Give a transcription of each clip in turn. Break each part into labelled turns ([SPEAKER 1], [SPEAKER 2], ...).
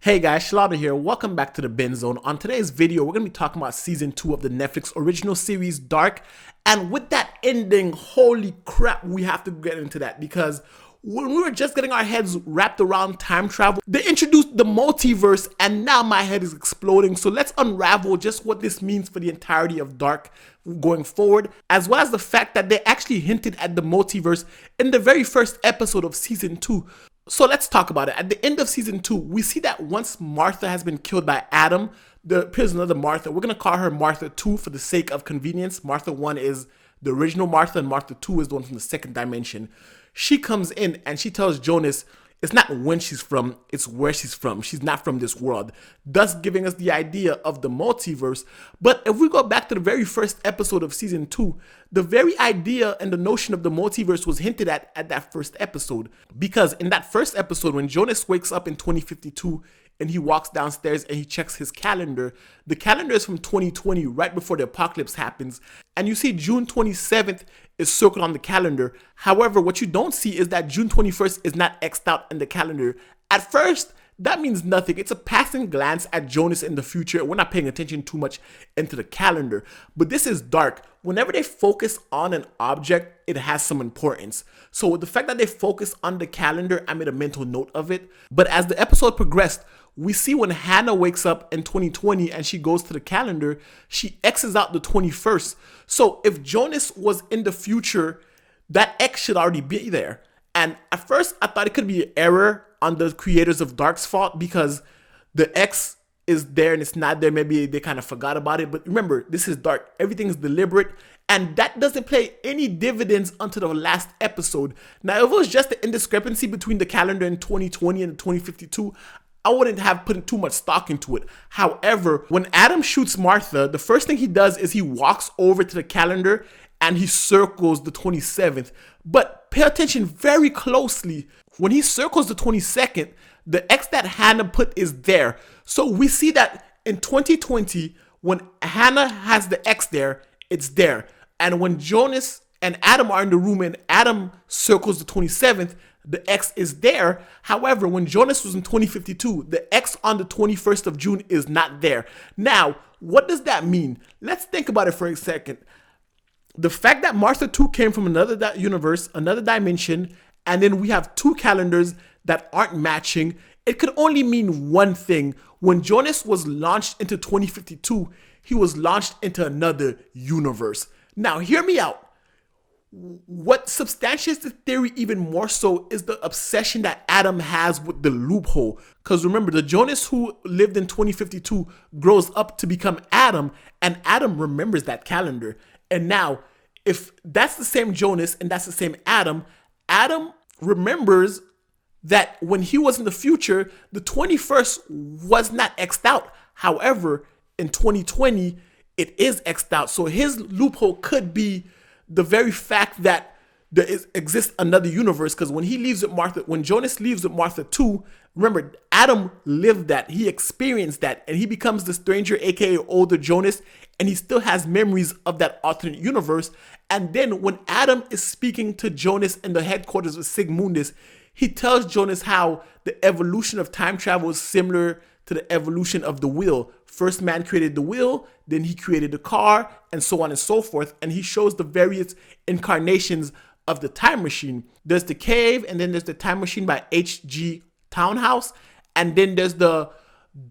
[SPEAKER 1] Hey guys, Shalada here. Welcome back to the Binge Zone. On today's video, we're going to be talking about season 2 of the Netflix original series Dark. And with that ending, holy crap, we have to get into that because when we were just getting our heads wrapped around time travel, they introduced the multiverse and now my head is exploding. So let's unravel just what this means for the entirety of Dark going forward, as well as the fact that they actually hinted at the multiverse in the very first episode of season 2. So let's talk about it. At the end of season 2, we see that once Martha has been killed by Adam, there appears another Martha. We're going to call her Martha 2 for the sake of convenience. Martha 1 is the original Martha, and Martha 2 is the one from the second dimension. She comes in and she tells Jonas it's not when she's from, it's where she's from. She's not from this world, thus giving us the idea of the multiverse. But if we go back to the very first episode of season 2, the very idea and the notion of the multiverse was hinted at that first episode. Because in that first episode, when Jonas wakes up in 2052 and he walks downstairs and he checks his calendar, the calendar is from 2020, right before the apocalypse happens. And you see June 27th is circled on the calendar. However, what you don't see is that June 21st is not X'd out in the calendar. At first, that means nothing. It's a passing glance at Jonas in the future. We're not paying attention too much into the calendar. But this is Dark. Whenever they focus on an object, it has some importance. So with the fact that they focus on the calendar, I made a mental note of it. But as the episode progressed, we see when Hannah wakes up in 2020 and she goes to the calendar, she X's out the 21st. So if Jonas was in the future, that X should already be there. And at first, I thought it could be an error on the creators of Dark's fault because the X is there and it's not there. Maybe they kind of forgot about it. But remember, this is Dark. Everything is deliberate. And that doesn't play any dividends until the last episode. Now, if it was just the indiscrepancy between the calendar in 2020 and 2052, I wouldn't have put too much stock into it. However, when Adam shoots Martha, the first thing he does is he walks over to the calendar and he circles the 27th. But pay attention very closely. When he circles the 22nd, the X that Hannah put is there. So we see that in 2020, when Hannah has the X there, it's there. And when Jonas and Adam are in the room and Adam circles the 27th, the X is there. However, when Jonas was in 2052, the X on the 21st of June is not there. Now, what does that mean? Let's think about it for a second. The fact that Martha 2 came from another universe, another dimension, and then we have two calendars that aren't matching, it could only mean one thing. When Jonas was launched into 2052, he was launched into another universe. Now, hear me out. What substantiates the theory even more so is the obsession that Adam has with the loophole. Because remember, the Jonas who lived in 2052 grows up to become Adam, and Adam remembers that calendar. And now, if that's the same Jonas and that's the same Adam, Adam remembers that when he was in the future, the 21st was not X'd out. However, in 2020, it is X'd out. So his loophole could be the very fact that there exists another universe, because when he leaves with Martha, when Jonas leaves with Martha 2, remember, Adam lived that, he experienced that, and he becomes the stranger, aka older Jonas, and he still has memories of that alternate universe. And then when Adam is speaking to Jonas in the headquarters of Sigmundus, he tells Jonas how the evolution of time travel is similar to the evolution of the wheel. First man created the wheel, then he created the car, and so on and so forth. And he shows the various incarnations of the time machine. There's the cave, and then there's the time machine by H.G. Townhouse, and then there's the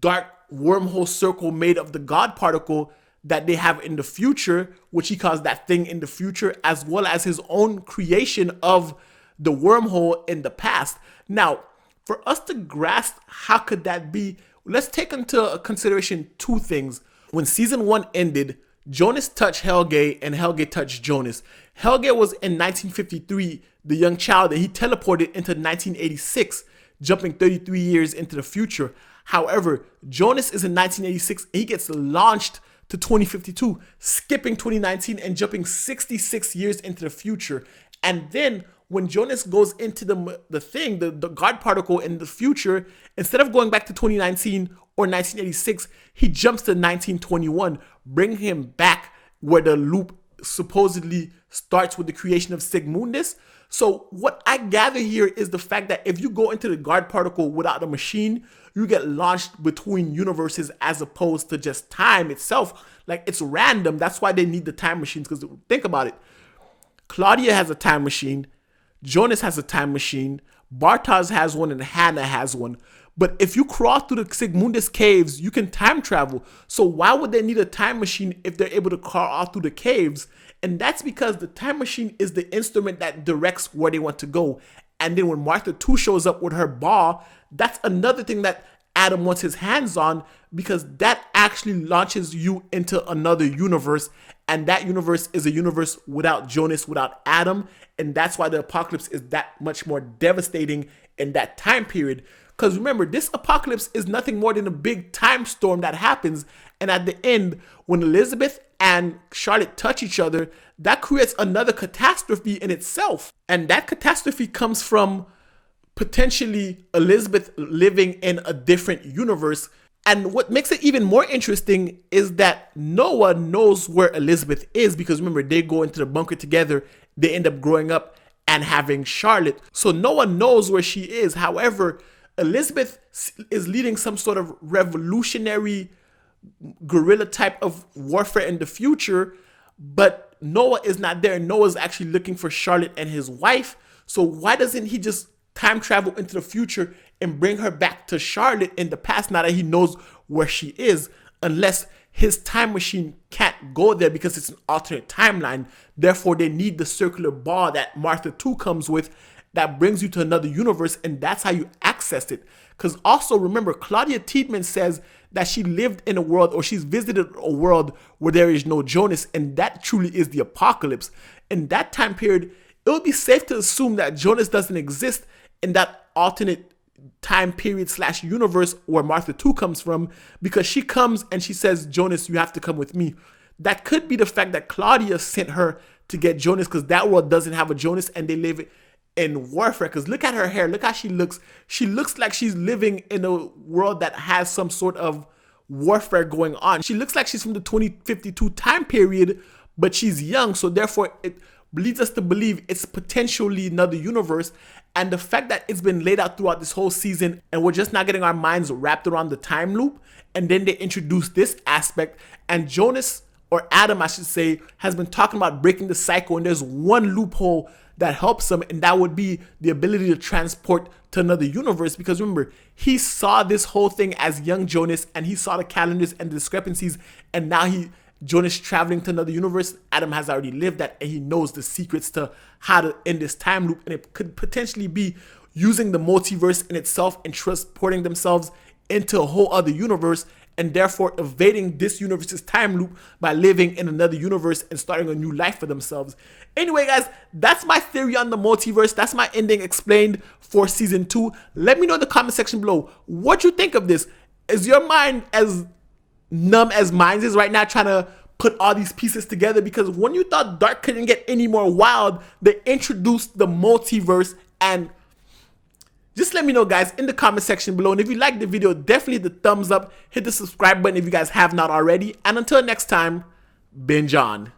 [SPEAKER 1] dark wormhole circle made of the God particle that they have in the future, which he calls that thing in the future, as well as his own creation of the wormhole in the past. Now, for us to grasp how could that be, let's take into consideration two things. When season 1 ended, Jonas touched Helge and Helge touched Jonas. Helge was in 1953, the young child, and he teleported into 1986, jumping 33 years into the future. However, Jonas is in 1986, and he gets launched to 2052, skipping 2019 and jumping 66 years into the future. And then when Jonas goes into the God particle in the future, instead of going back to 2019 or 1986, he jumps to 1921, bringing him back where the loop supposedly starts with the creation of Sigmundus. So what I gather here is the fact that if you go into the guard particle without a machine, you get launched between universes as opposed to just time itself. Like, it's random. That's why they need the time machines, because think about it. Claudia has a time machine. Jonas has a time machine. Bartosz has one, and Hannah has one. But if you cross through the Sigmundus caves, you can time travel. So why would they need a time machine if they're able to crawl through the caves? And that's because the time machine is the instrument that directs where they want to go. And then when Martha 2 shows up with her ball, that's another thing that Adam wants his hands on, because that actually launches you into another universe. And that universe is a universe without Jonas, without Adam. And that's why the apocalypse is that much more devastating in that time period. Because remember, this apocalypse is nothing more than a big time storm that happens. And at the end, when Elizabeth and Charlotte touch each other, that creates another catastrophe in itself. And that catastrophe comes from potentially Elizabeth living in a different universe. And what makes it even more interesting is that Noah knows where Elizabeth is, because remember, they go into the bunker together. They end up growing up and having Charlotte. So Noah knows where she is. However, Elizabeth is leading some sort of revolutionary guerrilla type of warfare in the future, but Noah is not there. Noah's actually looking for Charlotte and his wife. So why doesn't he just time travel into the future and bring her back to Charlotte in the past, now that he knows where she is? Unless his time machine can't go there because it's an alternate timeline. Therefore, they need the circular ball that Martha 2 comes with, that brings you to another universe, and that's how you access it. Because also remember, Claudia Tiedemann says that she lived in a world, or she's visited a world where there is no Jonas, and that truly is the apocalypse. In that time period, it would be safe to assume that Jonas doesn't exist in that alternate time period / universe where Martha 2 comes from, because she comes and she says, Jonas, you have to come with me. That could be the fact that Claudia sent her to get Jonas, because that world doesn't have a Jonas and they live in warfare. Because look at her hair, look how she looks. She looks like she's living in a world that has some sort of warfare going on. She looks like she's from the 2052 time period, but she's young, so therefore it leads us to believe it's potentially another universe. And the fact that it's been laid out throughout this whole season, and we're just not getting our minds wrapped around the time loop, and then they introduce this aspect, and Jonas, or Adam I should say, has been talking about breaking the cycle, and there's one loophole that helps him, and that would be the ability to transport to another universe. Because remember, he saw this whole thing as young Jonas, and he saw the calendars and the discrepancies, and now Jonas traveling to another universe. Adam has already lived that, and he knows the secrets to how to end this time loop, and it could potentially be using the multiverse in itself and transporting themselves into a whole other universe, and therefore evading this universe's time loop by living in another universe and starting a new life for themselves. Anyway, guys, that's my theory on the multiverse. That's my ending explained for season 2. Let me know in the comment section below what you think of this. Is your mind as numb as mine is right now, trying to put all these pieces together? Because when you thought Dark couldn't get any more wild, they introduced the multiverse. And just let me know, guys, in the comment section below. And if you liked the video, definitely the thumbs up, hit the subscribe button if you guys have not already. And until next time, binge on.